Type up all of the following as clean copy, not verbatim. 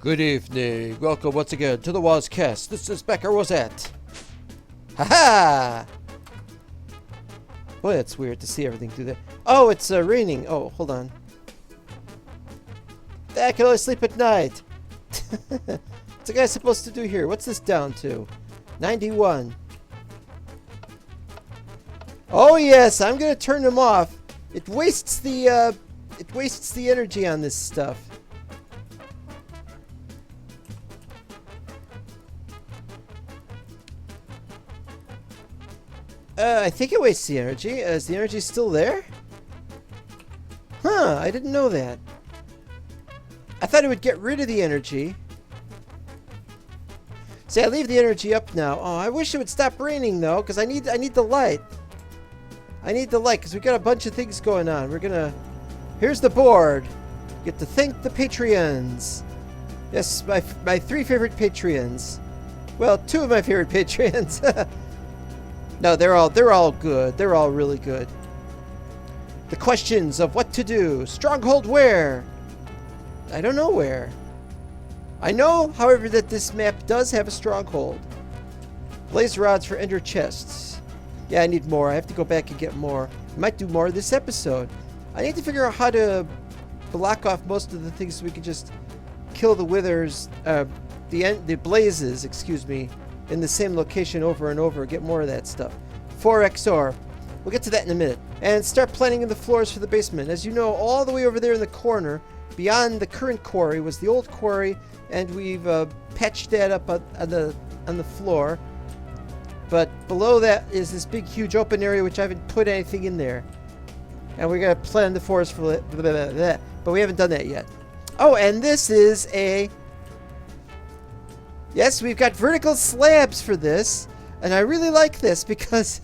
Good evening. Welcome once again to the Wozcast. This is Becker Wozat. Haha! Boy, it's weird to see everything through there. Oh, it's raining. Oh, hold on. I can only sleep at night. What's the guy supposed to do here? What's this down to? 91. Oh yes, I'm gonna turn them off. It wastes the energy on this stuff. I think it wastes the energy. Is the energy still there? Huh, I didn't know that. I thought it would get rid of the energy. See, I leave the energy up now. Oh, I wish it would stop raining though, because I need the light. I need the light because we got a bunch of things going on. Here's the board. Get to thank the Patreons. Yes, my three favorite Patreons. Well, two of my favorite Patreons. No, they're all good. They're all really good. The questions of what to do. Stronghold where? I don't know where. I know, however, that this map does have a stronghold. Blaze rods for ender chests. Yeah, I need more. I have to go back and get more. I might do more this episode. I need to figure out how to block off most of the things so we can just kill the withers, the blazes, excuse me, in the same location over and over. Get more of that stuff. 4XR. We'll get to that in a minute. And start planning in the floors for the basement. As you know, all the way over there in the corner, beyond the current quarry, was the old quarry, and we've patched that up on the floor. But below that is this big, huge open area, which I haven't put anything in there. And we're going to plan the forest for that. But we haven't done that yet. Oh, and this is a... Yes, we've got vertical slabs for this. And I really like this because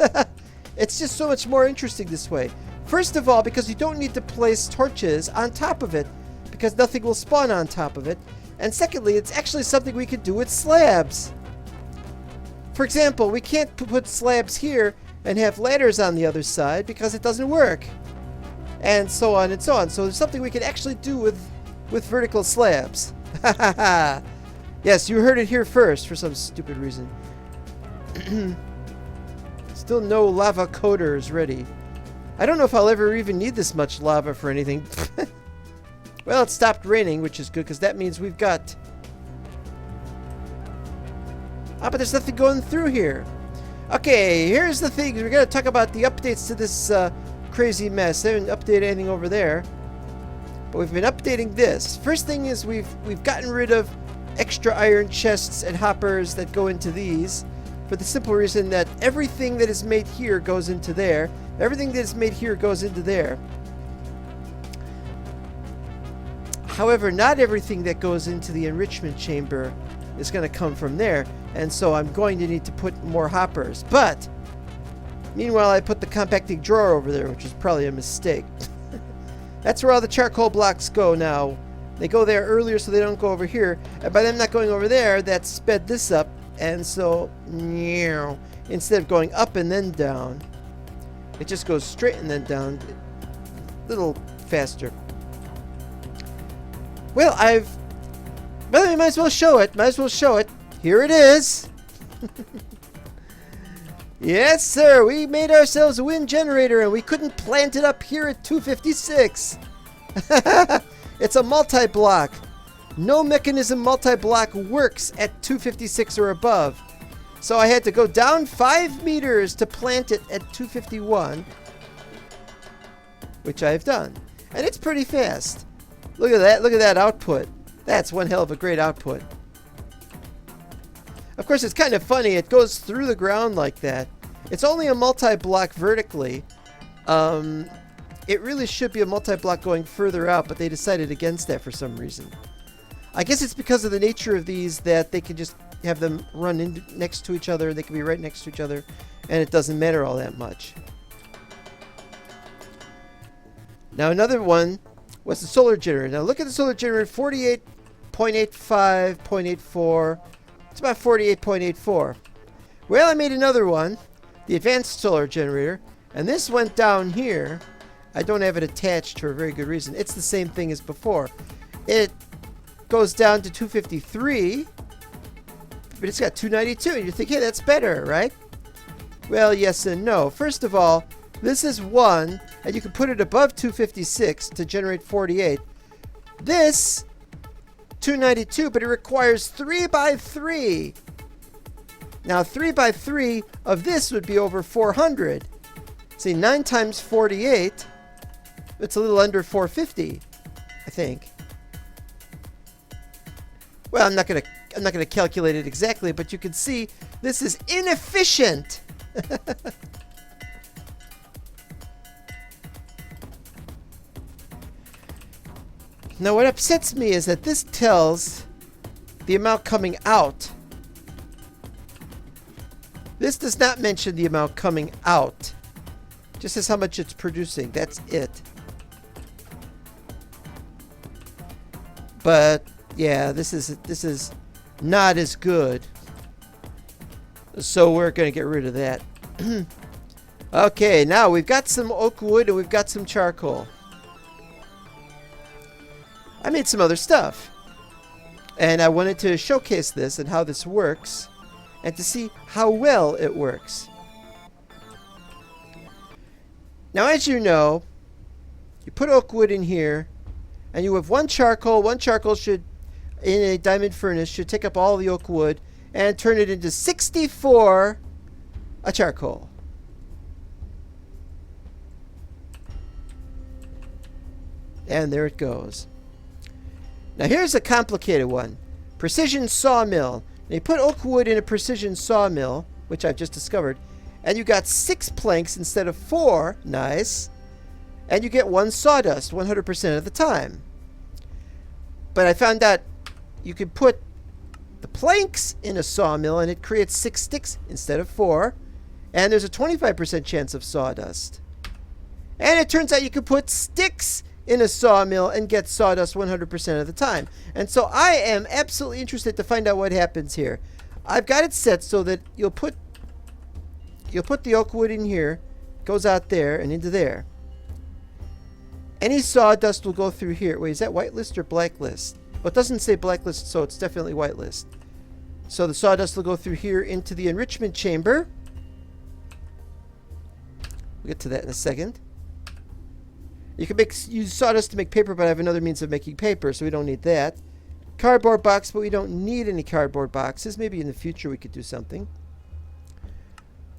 it's just so much more interesting this way. First of all, because you don't need to place torches on top of it, because nothing will spawn on top of it. And secondly, it's actually something we could do with slabs. For example, we can't put slabs here and have ladders on the other side because it doesn't work. And so on and so on. So there's something we can actually do with vertical slabs. Yes, you heard it here first for some stupid reason. Still no lava coders ready. I don't know if I'll ever even need this much lava for anything. Well, it stopped raining, which is good because that means we've got... Ah, but there's nothing going through here. Okay, here's the thing. We're going to talk about the updates to this crazy mess. I haven't updated anything over there. But we've been updating this. First thing is we've gotten rid of extra iron chests and hoppers that go into these. For the simple reason that everything that is made here goes into there. Everything that is made here goes into there. However, not everything that goes into the enrichment chamber is going to come from there. And so I'm going to need to put more hoppers. But, meanwhile, I put the compacting drawer over there, which is probably a mistake. That's where all the charcoal blocks go now. They go there earlier so they don't go over here. And by them not going over there, that sped this up. And so, instead of going up and then down, it just goes straight and then down. A little faster. Well, I might as well show it. Here it is. Yes, sir. We made ourselves a wind generator, and we couldn't plant it up here at 256. It's a multi-block. No mechanism multi-block works at 256 or above. So I had to go down 5 meters to plant it at 251, which I've done. And it's pretty fast. Look at that. Look at that output. That's one hell of a great output. Of course, it's kind of funny. It goes through the ground like that. It's only a multi-block vertically. It really should be a multi-block going further out, but they decided against that for some reason. I guess it's because of the nature of these that they can just have them run in next to each other. They can be right next to each other, and it doesn't matter all that much. Now, another one was the solar generator. Now, look at the solar generator, 48.85, 0.84. It's about 48.84. Well, I made another one, the advanced solar generator, and this went down here. I don't have it attached for a very good reason. It's the same thing as before. It goes down to 253, but it's got 292. And you think, hey, that's better, right? Well, yes and no. First of all, this is 1, and you can put it above 256 to generate 48. This, 292, but it requires 3 by 3. Now, 3 by 3 of this would be over 400. See, 9 times 48, it's a little under 450, I think. Well, I'm not gonna calculate it exactly, but you can see this is inefficient. Now, what upsets me is that this tells the amount coming out. This does not mention the amount coming out. It just says how much it's producing. That's it. But yeah, this is not as good. So we're going to get rid of that. Okay, now we've got some oak wood and we've got some charcoal. I made some other stuff. And I wanted to showcase this and how this works and to see how well it works. Now, as you know, you put oak wood in here and you have one charcoal. One charcoal should, in a diamond furnace, should take up all the oak wood and turn it into 64 a charcoal. And there it goes. Now here's a complicated one. Precision sawmill. Now you put oak wood in a precision sawmill, which I've just discovered, and you got 6 planks instead of 4. Nice. And you get 1 sawdust 100% of the time. But I found out you could put the planks in a sawmill and it creates 6 sticks instead of 4. And there's a 25% chance of sawdust. And it turns out you could put sticks in a sawmill and get sawdust 100% of the time. And so I am absolutely interested to find out what happens here. I've got it set so that you'll put the oak wood in here, goes out there and into there. Any sawdust will go through here. Wait, is that whitelist or blacklist? Well, it doesn't say blacklist, so it's definitely whitelist. So the sawdust will go through here into the enrichment chamber. We'll get to that in a second. You can use sawdust to make paper, but I have another means of making paper, so we don't need that. Cardboard box, but we don't need any cardboard boxes. Maybe in the future we could do something.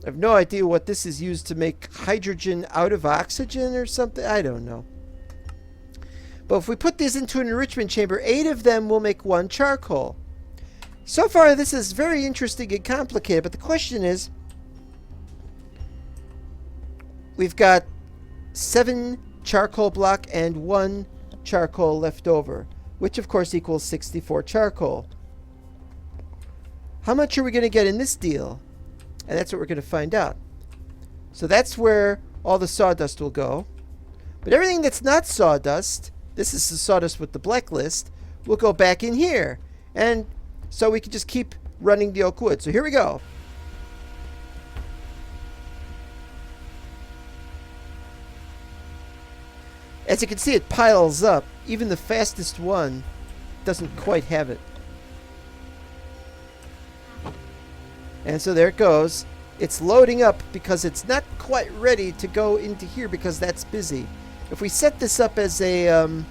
I have no idea what this is used to make hydrogen out of oxygen or something. I don't know. But if we put these into an enrichment chamber, 8 of them will make 1 charcoal. So far, this is very interesting and complicated, but the question is, we've got 7 charcoal block and 1 charcoal left over, which of course equals 64 charcoal. How much are we going to get in this deal? And that's what we're going to find out. So that's where all the sawdust will go. But everything that's not sawdust, this is the sawdust with the blacklist, will go back in here. And so we can just keep running the oak wood. So here we go. As you can see, it piles up. Even the fastest one doesn't quite have it. And so there it goes. It's loading up because it's not quite ready to go into here because that's busy. If we set this up as a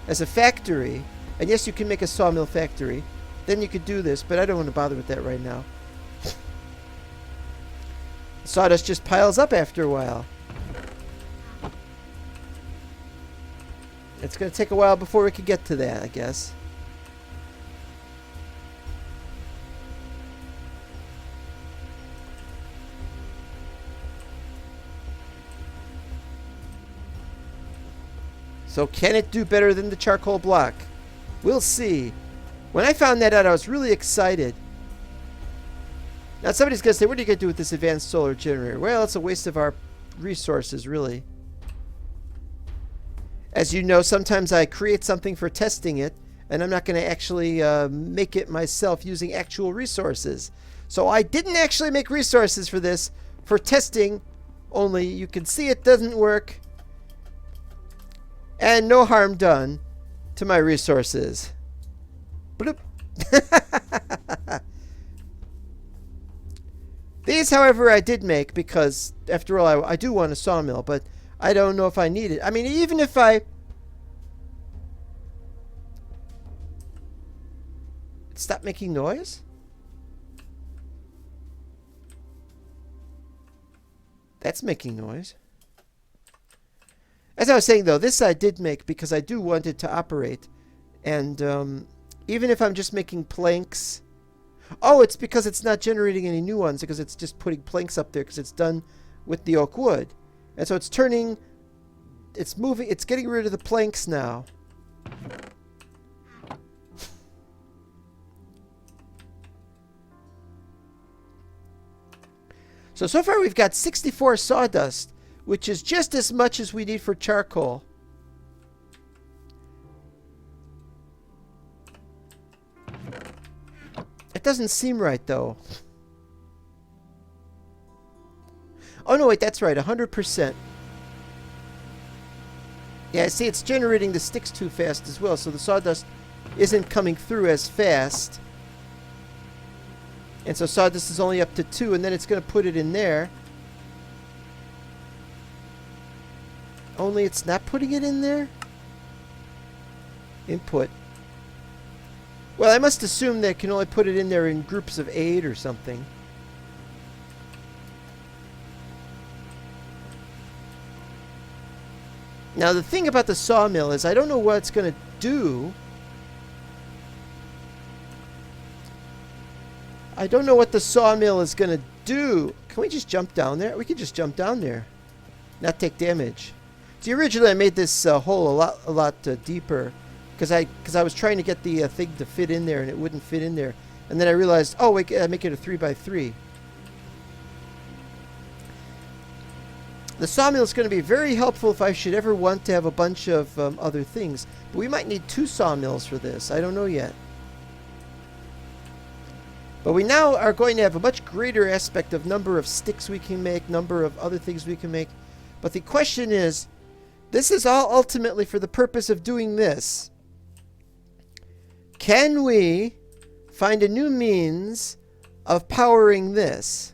factory, and yes, you can make a sawmill factory, then you could do this, but I don't want to bother with that right now. Sawdust just piles up after a while. It's going to take a while before we can get to that, I guess. So can it do better than the charcoal block? We'll see. When I found that out, I was really excited. Now somebody's going to say, what are you going to do with this advanced solar generator? Well, it's a waste of our resources, really. As you know, sometimes I create something for testing it, and I'm not going to actually make it myself using actual resources. So I didn't actually make resources for this, for testing only. You can see it doesn't work. And no harm done to my resources. Bloop. These, however, I did make because, after all, I do want a sawmill, but I don't know if I need it. I mean, even if I... Stop making noise? That's making noise. As I was saying, though, this I did make because I do want it to operate. And even if I'm just making planks... Oh, it's because it's not generating any new ones, because it's just putting planks up there because it's done with the oak wood. And so it's turning... It's moving... It's getting rid of the planks now. So far we've got 64 sawdust, which is just as much as we need for charcoal. It doesn't seem right, though. Oh, no, wait, that's right, 100%. Yeah, see, it's generating the sticks too fast as well, so the sawdust isn't coming through as fast. And so sawdust is only up to 2, and then it's going to put it in there. Only it's not putting it in there? Input. Well, I must assume that it can only put it in there in groups of 8 or something. Now, the thing about the sawmill is I don't know what it's going to do. I don't know what the sawmill is going to do. Can we just jump down there? We can just jump down there. Not take damage. See, originally I made this hole a lot deeper because I was trying to get the thing to fit in there, and it wouldn't fit in there. And then I realized, oh, wait, I make it a 3x3. The sawmill is going to be very helpful if I should ever want to have a bunch of other things. But we might need 2 sawmills for this. I don't know yet. But we now are going to have a much greater aspect of number of sticks we can make, number of other things we can make. But the question is, this is all ultimately for the purpose of doing this. Can we find a new means of powering this?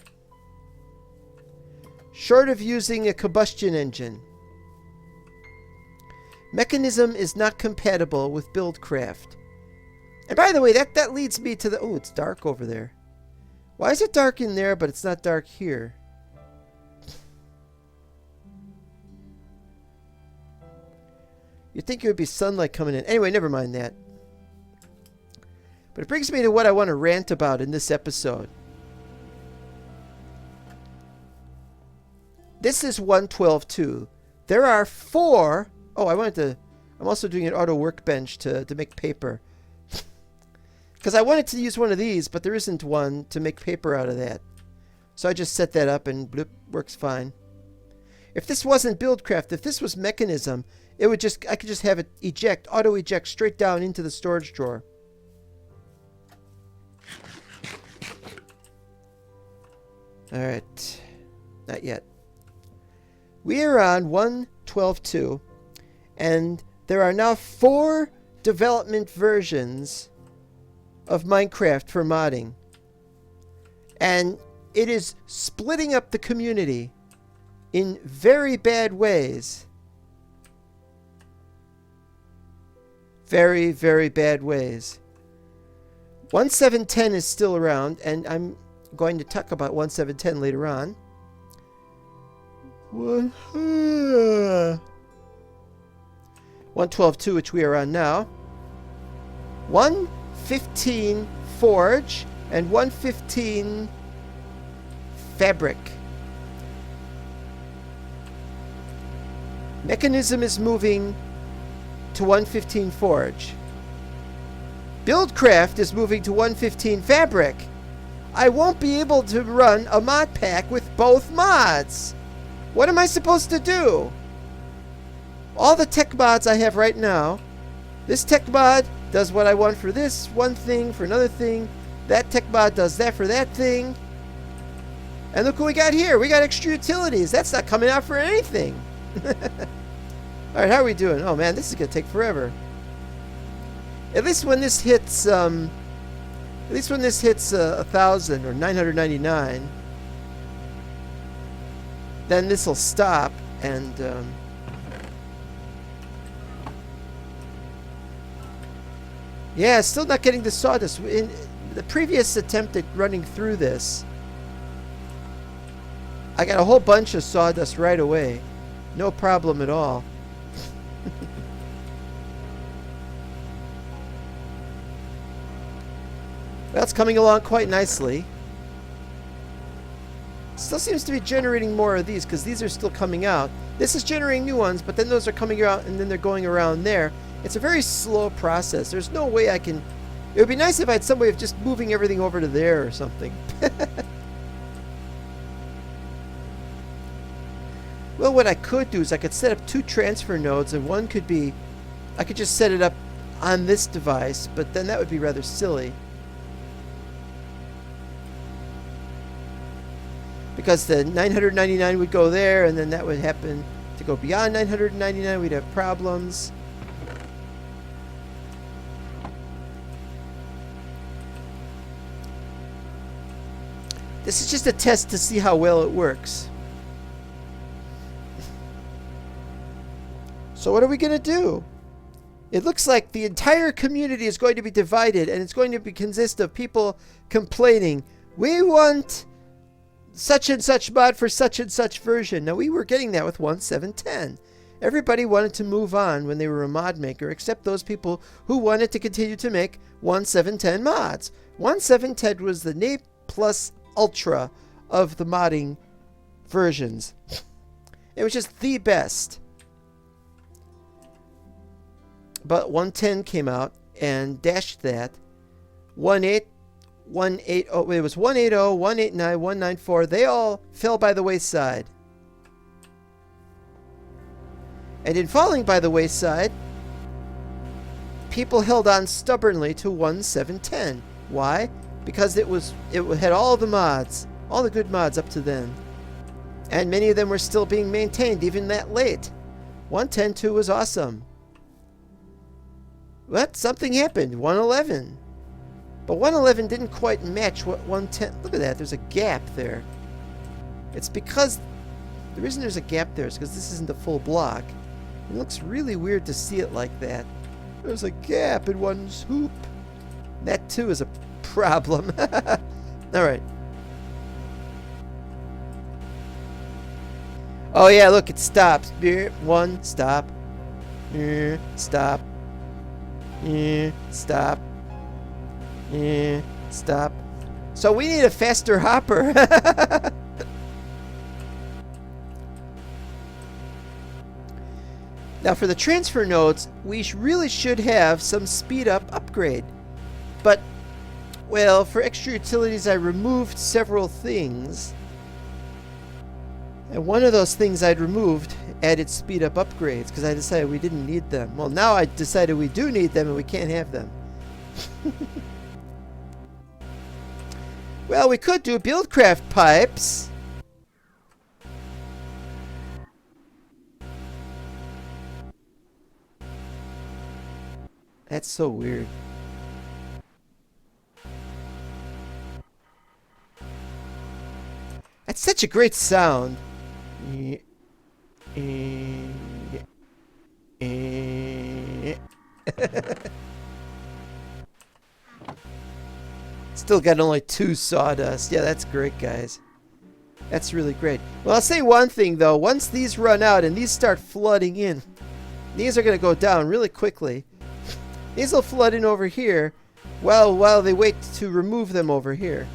Short of using a combustion engine. Mechanism is not compatible with Buildcraft. And by the way, that leads me to the... Oh, it's dark over there. Why is it dark in there, but it's not dark here? You'd think it would be sunlight coming in. Anyway, never mind that. But it brings me to what I want to rant about in this episode. This is 112.2. There are 4... Oh, I'm also doing an auto workbench to make paper. Because I wanted to use one of these, but there isn't one to make paper out of that. So I just set that up and bloop, works fine. If this wasn't Buildcraft, if this was Mechanism, it would just, I could just have it eject, auto eject straight down into the storage drawer. Alright. Not yet. We are on 112.2, and there are now 4 development versions of Minecraft for modding. And it is splitting up the community in very bad ways. Very, very bad ways. 1.7.10 is still around, and I'm going to talk about 1.7.10 later on. 1.12.2, which we are on now. 1.15 Forge and 1.15 Fabric. Mechanism is moving to 1.15 Forge. Buildcraft is moving to 1.15 Fabric. I won't be able to run a mod pack with both mods. What am I supposed to do? All the tech mods I have right now, this tech mod does what I want for this one thing, for another thing. That tech mod does that for that thing. And look what we got here. We got extra utilities. That's not coming out for anything. Alright, how are we doing? Oh man, this is going to take forever. At least when this hits 1,000 or 999, then this will stop and yeah, still not getting the sawdust. In the previous attempt at running through this, I got a whole bunch of sawdust right away. No problem at all. Well, it's coming along quite nicely. Still seems to be generating more of these because these are still coming out. This is generating new ones, but then those are coming out and then they're going around there. It's a very slow process. There's no way I can... It would be nice if I had some way of just moving everything over to there or something. Well, what I could do is I could set up 2 transfer nodes, and one could be... I could just set it up on this device, but then that would be rather silly. Because the 999 would go there, and then that would happen to go beyond 999. We'd have problems. This is just a test to see how well it works. So what are we going to do? It looks like the entire community is going to be divided, and it's going to consist of people complaining, we want such and such mod for such and such version. Now, we were getting that with 1.7.10. Everybody wanted to move on when they were a mod maker, except those people who wanted to continue to make 1.7.10 mods. 1.7.10 was the ne plus ultra of the modding versions. It was just the best. But 1.10 came out and dashed that. 1.8, it was 1.80, 1.89, 1.94. They all fell by the wayside. And in falling by the wayside, people held on stubbornly to 1.7.10. Why? Because it had all the mods, all the good mods up to then. And many of them were still being maintained even that late. 1.10.2 was awesome. But something happened. 1.11. But 1.11 didn't quite match what 1.10... Look at that. There's a gap there. It's because... The reason there's a gap there is because this isn't a full block. It looks really weird to see it like that. There's a gap in one's hoop. That, too, is a problem. Alright. Oh, yeah, look. It stops. 1, stop. Stop. Stop. Stop. So we need a faster hopper. Now for the transfer nodes, we really should have some speed up upgrade. But, well, for extra utilities I removed several things. And one of those things I'd removed added speed up upgrades because I decided we didn't need them. Well, now I decided we do need them and we can't have them. Well, we could do buildcraft pipes. That's so weird. That's such a great sound. Still got only 2 sawdust. Yeah, that's great, guys. That's really great. Well, I'll say one thing, though. Once these run out and these start flooding in, these are going to go down really quickly. These will flood in over here while they wait to remove them over here.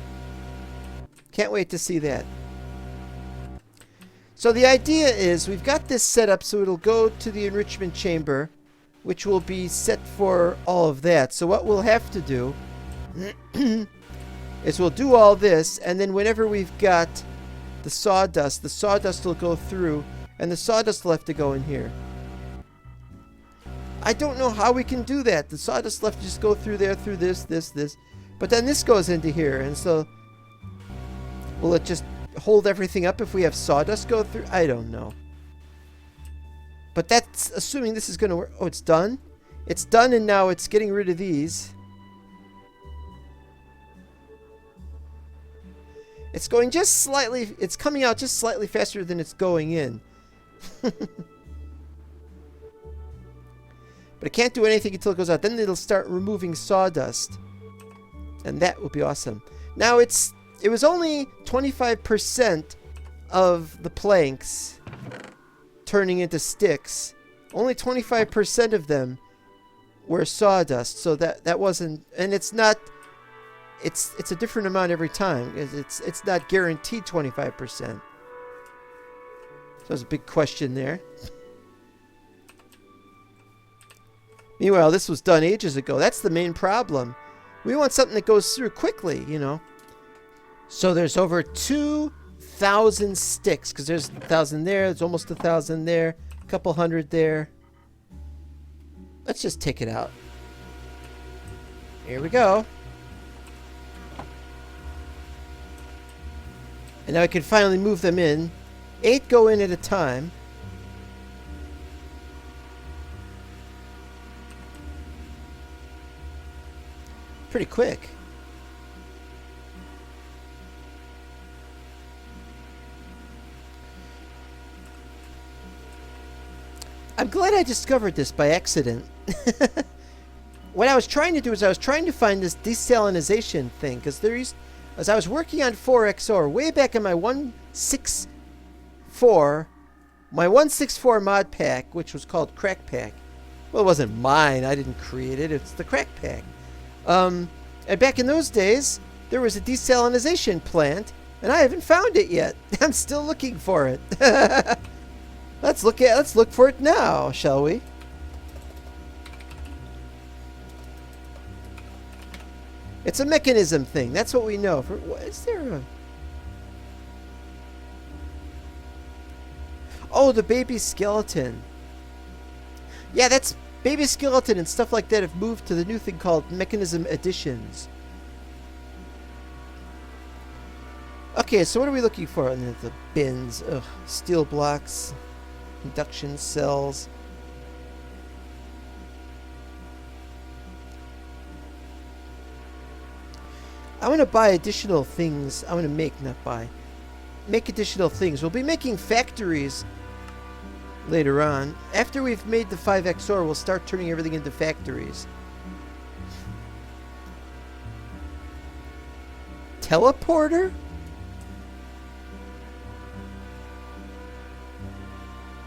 Can't wait to see that. So the idea is we've got this set up so it'll go to the enrichment chamber, which will be set for all of that. So what we'll have to do is we'll do all this, and then whenever we've got the sawdust will go through, and the sawdust will have to go in here. I don't know how we can do that. The sawdust will have to just go through there, through this. But then this goes into here, and so will it just hold everything up if we have sawdust go through? I don't know. But that's assuming this is going to work. Oh, it's done? It's done, and now it's getting rid of these. It's going just slightly... It's coming out just slightly faster than it's going in. But it can't do anything until it goes out. Then it'll start removing sawdust. And that will be awesome. Now, it was only 25% of the planks turning into sticks. Only 25% of them were sawdust. So that wasn't... And it's not... It's a different amount every time. It's not guaranteed 25%. So there's a big question there. Meanwhile, this was done ages ago. That's the main problem. We want something that goes through quickly, you know. So there's over 2,000 sticks, because there's 1,000 there, there's almost 1,000 there, a couple hundred there. Let's just take it out. Here we go. And now I can finally move them in. 8 go in at a time. Pretty quick. I'm glad I discovered this by accident. What I was trying to do is I was trying to find this desalinization thing, because as I was working on 4XOR way back in my 164 mod pack, which was called Crack Pack. Well, it wasn't mine. I didn't create it. It's the Crack Pack. And back in those days, there was a desalinization plant, and I haven't found it yet. I'm still looking for it. Let's look for it now, shall we? It's a mechanism thing. That's what we know. Is there a... Oh, the baby skeleton. Yeah, that's... Baby skeleton and stuff like that have moved to the new thing called mechanism additions. Okay, so what are we looking for in the bins? Ugh, steel blocks, induction cells. I want to buy additional things. I want to make, not buy. Make additional things. We'll be making factories later on. After we've made the 5XOR, we'll start turning everything into factories. Teleporter?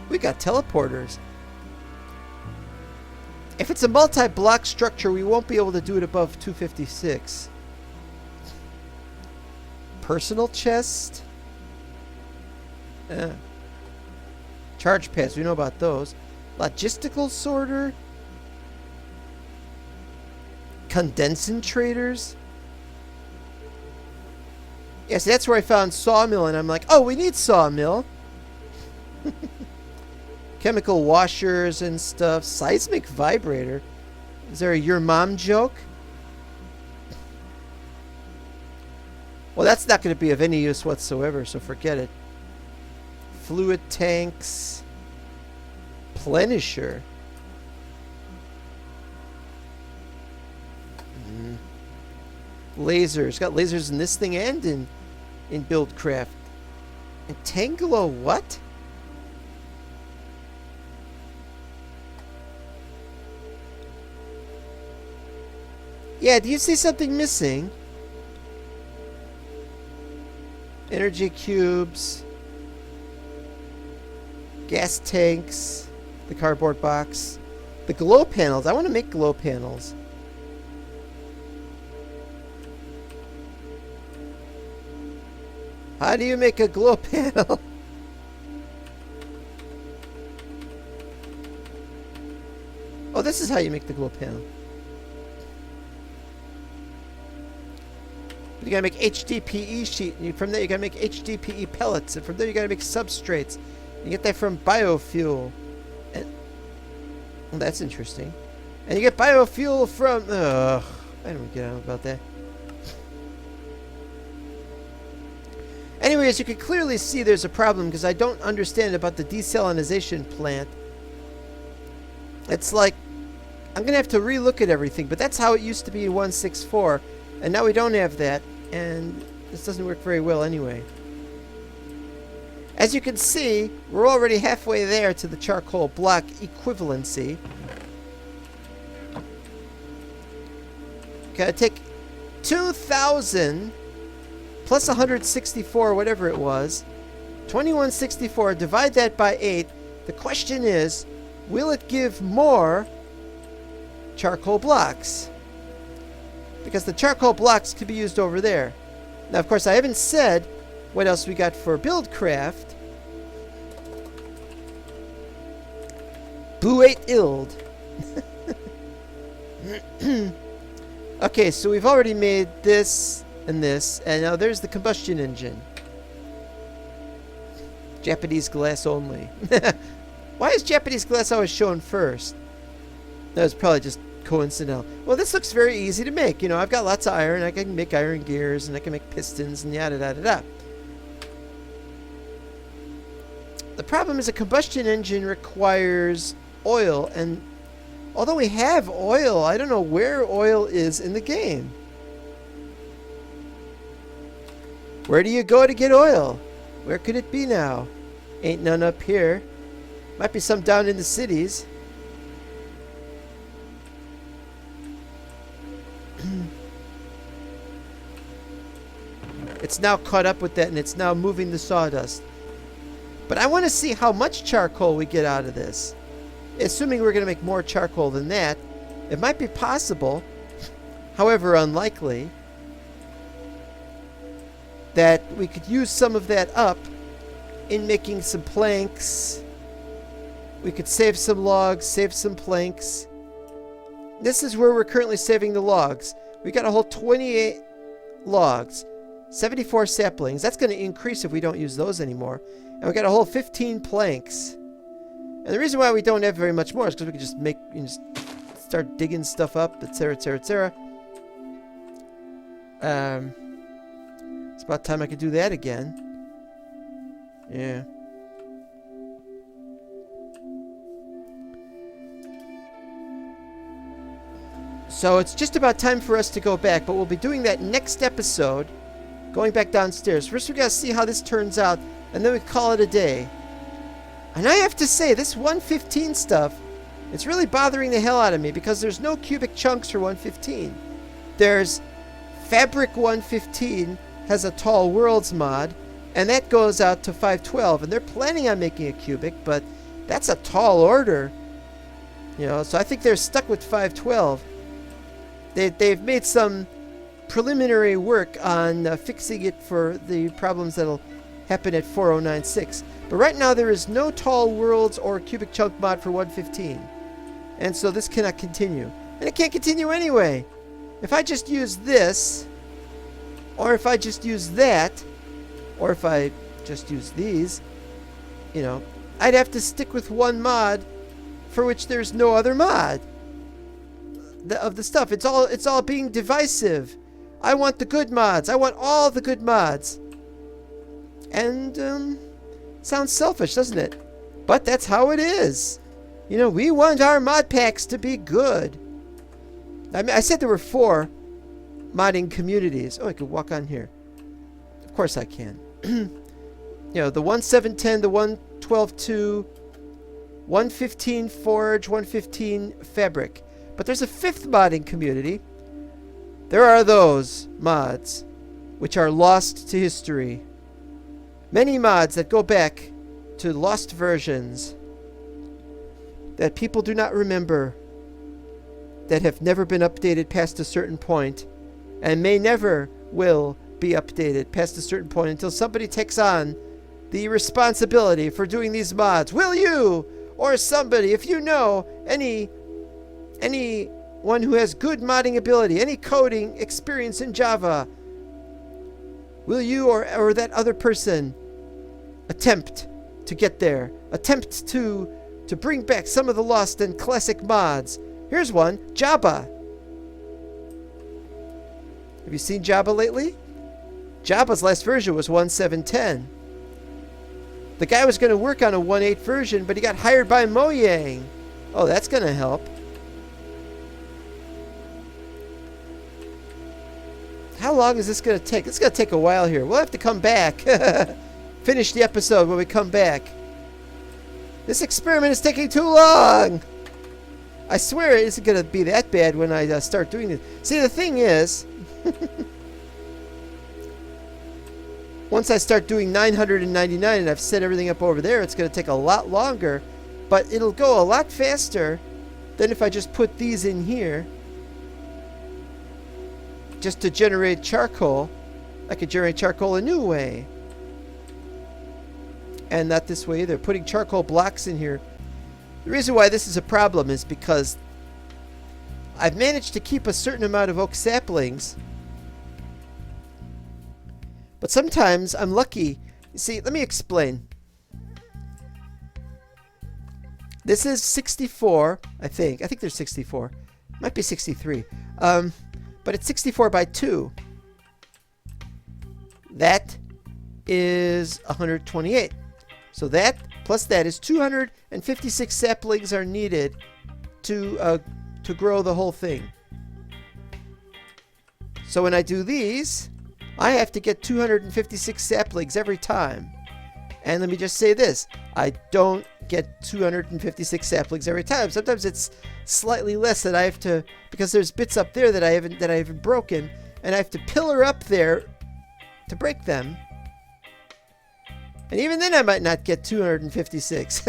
We got teleporters. If it's a multi-block structure, we won't be able to do it above 256. Personal chest? Charge pads, we know about those. Logistical sorter? Condensators? Yes, that's where I found sawmill, and I'm like, oh, we need sawmill. Chemical washers and stuff. Seismic vibrator. Is there a your mom joke? Well, that's not going to be of any use whatsoever, so forget it. Fluid tanks. Plenisher. Lasers. Got lasers in this thing and in Buildcraft. Entanglo what? Yeah, do you see something missing? Energy cubes. Gas tanks. The cardboard box. The glow panels. I want to make glow panels. How do you make a glow panel? Oh, this is how you make the glow panel. You gotta make HDPE sheet, and from there you gotta make HDPE pellets, and from there you gotta make substrates. You get that from biofuel. And, well, that's interesting. And you get biofuel from... I don't get on about that. Anyways, you can clearly see there's a problem because I don't understand about the desalinization plant. It's like I'm going to have to relook at everything, but that's how it used to be in 1.6.4, and now we don't have that, and this doesn't work very well anyway. As you can see, we're already halfway there to the charcoal block equivalency. Gotta take 2,000 plus 164, whatever it was, 2164, divide that by 8. The question is, will it give more charcoal blocks? Because the charcoal blocks could be used over there. Now, of course, I haven't said what else we got for Buildcraft. Buate Ild. Okay, so we've already made this, and now there's the combustion engine. Japanese glass only. Why is Japanese glass always shown first? That was probably just coincidental. Well, this looks very easy to make. You know, I've got lots of iron. I can make iron gears, and I can make pistons, and yada, yada, yada. The problem is a combustion engine requires oil, and although we have oil, I don't know where oil is in the game. Where do you go to get oil? Where could it be now? Ain't none up here. Might be some down in the cities. It's now caught up with that, and it's now moving the sawdust. But I want to see how much charcoal we get out of this. Assuming we're going to make more charcoal than that, it might be possible, however unlikely, that we could use some of that up in making some planks. We could save some logs, save some planks. This is where we're currently saving the logs. We got a whole 28 logs, 74 saplings. That's going to increase if we don't use those anymore. And we got a whole 15 planks. And the reason why we don't have very much more is because we can just make, just start digging stuff up, etc., etc., etc. It's about time I could do that again. Yeah. So it's just about time for us to go back, but we'll be doing that next episode, going back downstairs. First we gotta see how this turns out, and then we call it a day. And I have to say, this 115 stuff, it's really bothering the hell out of me because there's no cubic chunks for 115. There's Fabric 115 has a Tall Worlds mod, and that goes out to 512, and they're planning on making a cubic, but that's a tall order. You know, so I think they're stuck with 512. They've made some preliminary work on fixing it for the problems that'll happen at 4096. But right now there is no Tall Worlds or cubic chunk mod for 115. And so this cannot continue. And it can't continue anyway. If I just use this, or if I just use that, or if I just use these, you know, I'd have to stick with one mod for which there's no other mod of the stuff. It's all being divisive. I want the good mods. I want all the good mods. And sounds selfish, doesn't it? But that's how it is. You know, we want our mod packs to be good. I mean, I said there were 4 modding communities. Oh, I could walk on here. Of course I can. You know, the 1.7.10, the 1.12.2, 1.15 Forge, 1.15 Fabric. But there's a 5th modding community. There are those mods which are lost to history. Many mods that go back to lost versions that people do not remember, that have never been updated past a certain point, and may never will be updated past a certain point until somebody takes on the responsibility for doing these mods. Will you, or somebody, if you know anyone who has good modding ability, any coding experience in Java, will you or that other person attempt to get there? Attempt to bring back some of the lost and classic mods. Here's one, Java. Have you seen Java lately? Java's last version was 1.7.10. The guy was going to work on a 1.8 version, but he got hired by Mojang. Oh, that's going to help. How long is this going to take? It's going to take a while here. We'll have to come back. Finish the episode when we come back. This experiment is taking too long. I swear it isn't going to be that bad when I start doing this. See, the thing is, once I start doing 999 and I've set everything up over there, it's going to take a lot longer, but it'll go a lot faster than if I just put these in here just to generate charcoal. I could generate charcoal a new way. And not this way either. Putting charcoal blocks in here. The reason why this is a problem is because I've managed to keep a certain amount of oak saplings, but sometimes I'm lucky. You see, let me explain. This is 64, I think. I think there's 64. Might be 63. But it's 64 by 2. That is 128. So that plus that is 256 saplings are needed to grow the whole thing. So when I do these, I have to get 256 saplings every time. And let me just say this, I don't get 256 saplings every time. Sometimes it's slightly less that I have to, because there's bits up there that I haven't broken, and I have to pillar up there to break them. And even then I might not get 256.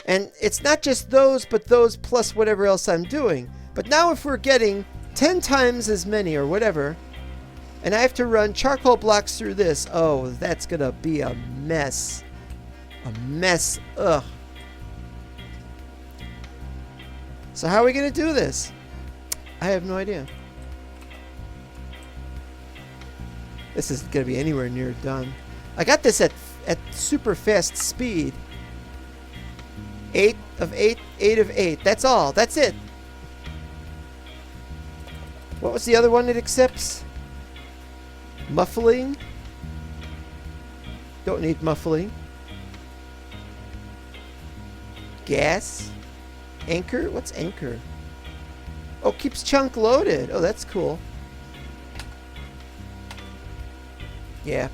And it's not just those, but those plus whatever else I'm doing. But now if we're getting 10 times as many or whatever, and I have to run charcoal blocks through this, oh, that's gonna be a mess. A mess. Ugh. So how are we gonna do this? I have no idea. This isn't gonna be anywhere near done. I got this at super fast speed. 8 of 8, 8 of 8. That's all. That's it. What was the other one it accepts? Muffling. Don't need muffling. Gas. Anchor. What's anchor? Oh, keeps chunk loaded. Oh, that's cool. Yeah.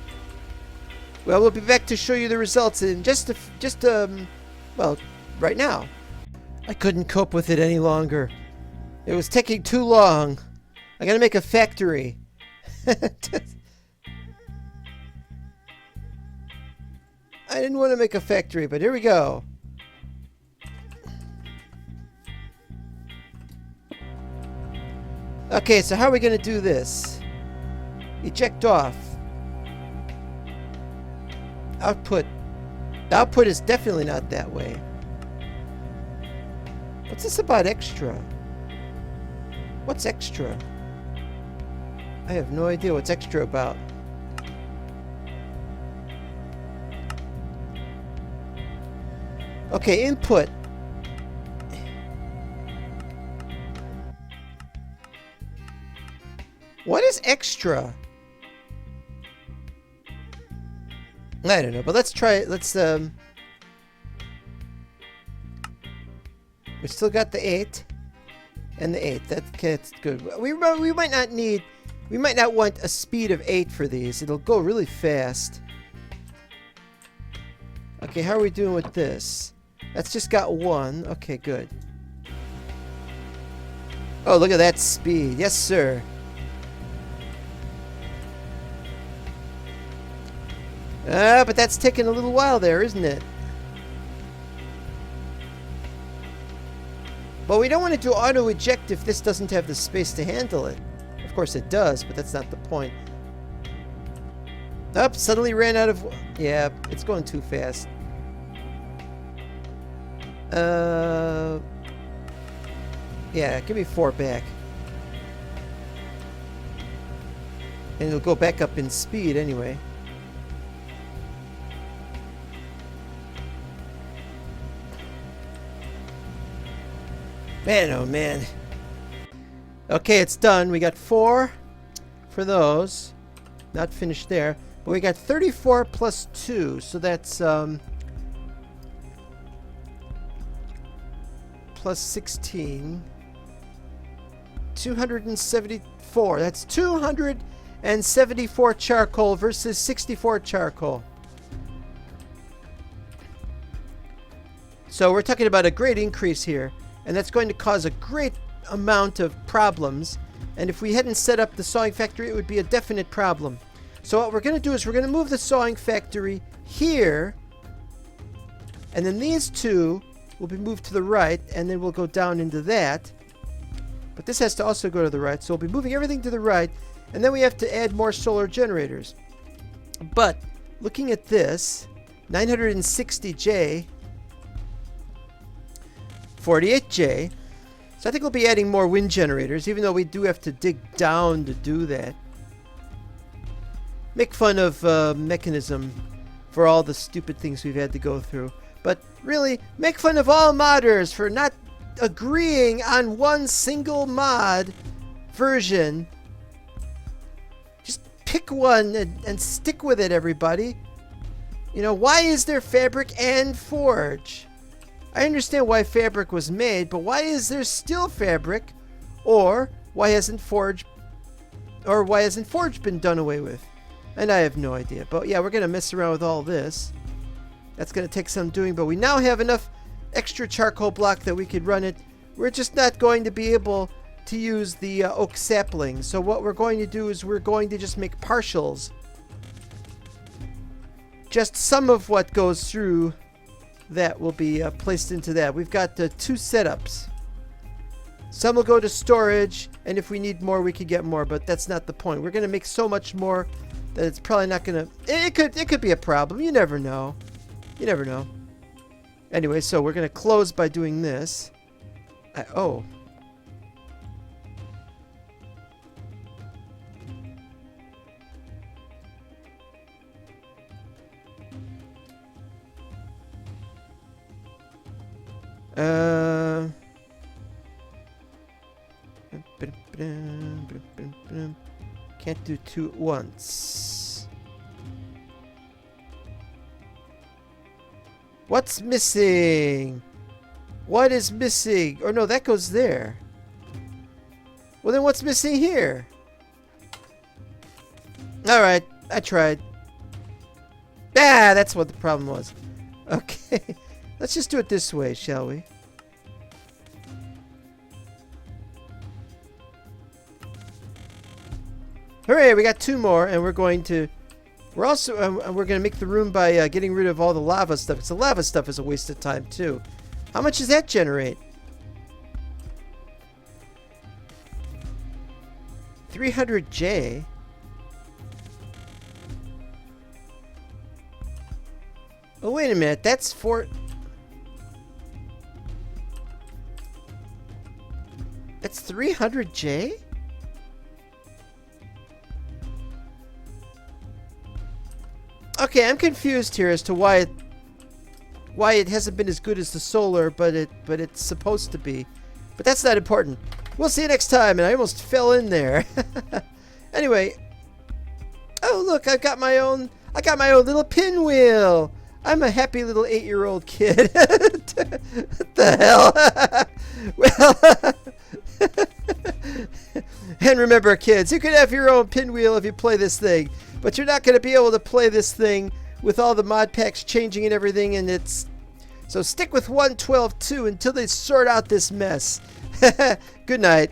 Well, we'll be back to show you the results in well, right now. I couldn't cope with it any longer. It was taking too long. I gotta make a factory. I didn't want to make a factory, but here we go. Okay, so how are we going to do this? Eject off. Output. The output is definitely not that way. What's this about extra? What's extra? I have no idea what's extra about. Okay, input. What is extra? I don't know, but let's try it. Let's we still got the 8 and the 8. That's good. We might not want a speed of 8 for these. It'll go really fast. Okay, how are we doing with this? That's just got 1. Okay, good. Oh, look at that speed. Yes, sir. But that's taking a little while there, isn't it? Well, we don't want to do auto eject if this doesn't have the space to handle it. Of course it does, but that's not the point. Up, suddenly ran out of... Yeah, it's going too fast. Yeah, give me 4 back. And it'll go back up in speed anyway. Man, oh man. Okay, it's done. We got 4 for those. Not finished there. But we got 34 plus 2, so that's plus 16. 274. That's 274 charcoal versus 64 charcoal. So we're talking about a great increase here, and that's going to cause a great amount of problems. And if we hadn't set up the sawing factory, it would be a definite problem. So what we're going to do is we're going to move the sawing factory here, and then these two will be moved to the right, and then we'll go down into that. But this has to also go to the right, so we'll be moving everything to the right, and then we have to add more solar generators. But looking at this, 960J, 48J, so I think we'll be adding more wind generators, even though we do have to dig down to do that. Make fun of Mechanism for all the stupid things we've had to go through. But really, make fun of all modders for not agreeing on one single mod version. Just pick one and stick with it, everybody. You know, why is there Fabric and Forge? I understand why Fabric was made, but why is there still Fabric? Or why hasn't Forge been done away with? And I have no idea. But yeah, we're going to mess around with all this. That's going to take some doing, but we now have enough extra charcoal block that we could run it. We're just not going to be able to use the oak sapling. So what we're going to do is we're going to just make partials. Just some of what goes through that will be placed into that. We've got 2 setups. Some will go to storage, and if we need more, we could get more, but that's not the point. We're going to make so much more that it's probably not going to... It could be a problem. You never know. You never know. Anyway, so we're going to close by doing this. Oh. Can't do 2 at once. What's missing? What is missing? Or no, that goes there. Well, then what's missing here? Alright, I tried. Ah, that's what the problem was. Okay, let's just do it this way, shall we? Hooray, we got 2 more, and we're going to make the room by getting rid of all the lava stuff. Because the lava stuff is a waste of time too. How much does that generate? 300J. Oh, wait a minute. That's 4. That's 300J? Okay, I'm confused here as to why it hasn't been as good as the solar, but it's supposed to be. But that's not important. We'll see you next time, and I almost fell in there. Anyway. Oh, look, I got my own little pinwheel. I'm a happy little 8-year-old kid. What the hell? Well, and remember, kids, you can have your own pinwheel if you play this thing. But you're not going to be able to play this thing with all the mod packs changing and everything, and it's... So stick with 1.12.2 until they sort out this mess. Good night.